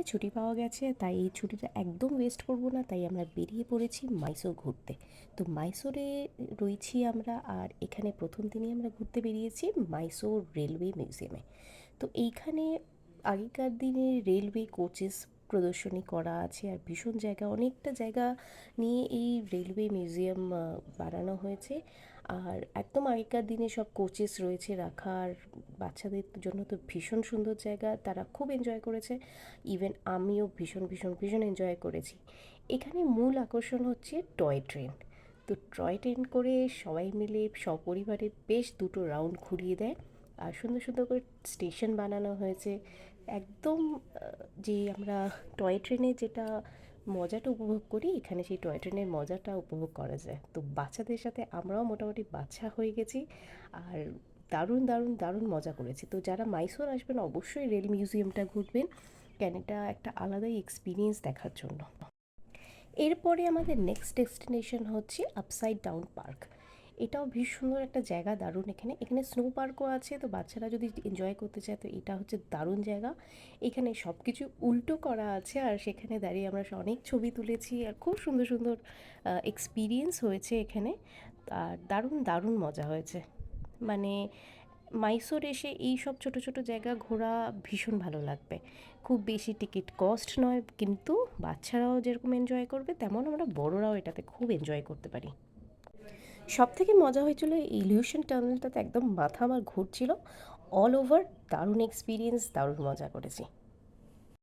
ছুটি পাওয়া গেছে, তাই এই ছুটিটা একদম ওয়েস্ট করব না, তাই আমরা বেরিয়ে পড়েছি মাইসোর ঘুরতে। তো মাইসোরে রয়েছি আমরা, আর এখানে প্রথম দিনই আমরা ঘুরতে বেরিয়েছি মাইসোর রেলওয়ে মিউজিয়ামে। তো এইখানে আগেকার দিনে রেলওয়ে কোচেস প্রদর্শনী করা আছে, আর ভীষণ জায়গা, অনেকটা জায়গা নিয়ে এই রেলওয়ে মিউজিয়াম বানানো হয়েছে। আর একদম আগেকার দিনে সব কোচেস রয়েছে রাখার, বাচ্চাদের জন্য তো ভীষণ সুন্দর জায়গা, তারা খুব এনজয় করেছে। ইভেন আমিও ভীষণ ভীষণ ভীষণ এনজয় করেছি। এখানে মূল আকর্ষণ হচ্ছে টয় ট্রেন। তো টয় ট্রেন করে সবাই মিলে সপরিবারে বেশ দুটো রাউন্ড ঘুরিয়ে দেয়, আর সুন্দর সুন্দর করে স্টেশন বানানো হয়েছে একদম। যে আমরা টয় ট্রেনে যেটা মজাটা উপভোগ করি, এখানে সেই টয় ট্রেনের মজাটা উপভোগ করা যায়। তো বাচ্চাদের সাথে আমরাও মোটামুটি বাচ্চা হয়ে গেছি, আর দারুণ দারুণ দারুণ মজা করেছি। তো যারা মাইসোর আসবেন অবশ্যই রেল মিউজিয়ামটা ঘুরবেন, কেন এটা একটা আলাদাই এক্সপিরিয়েন্স দেখার জন্য। এরপরে আমাদের নেক্সট ডেস্টিনেশন হচ্ছে আপসাইড ডাউন পার্ক। এটাও ভীষণ সুন্দর একটা জায়গা, দারুণ। এখানে এখানে স্নো পার্কও আছে, তো বাচ্চারা যদি এনজয় করতে চায় তো এটা হচ্ছে দারুণ জায়গা। এখানে সব কিছু উল্টো করা আছে, আর সেখানে দাঁড়িয়ে আমরা অনেক ছবি তুলেছি, আর খুব সুন্দর সুন্দর এক্সপিরিয়েন্স হয়েছে এখানে। আর দারুণ দারুণ মজা হয়েছে। মানে মাইসোর এসে এই সব ছোটো ছোটো জায়গা ঘোরা ভীষণ ভালো লাগবে। খুব বেশি টিকিট কস্ট নয়, কিন্তু বাচ্চারাও যেরকম এনজয় করবে তেমন আমরা বড়রাও এটাতে খুব এনজয় করতে পারি। সব থেকে মজা হয়েছিল ইলিউশন টানেলটাতে, একদম মাথা আমার ঘুরছিল। অল ওভার দারুণ এক্সপিরিয়েন্স, দারুণ মজা করেছি।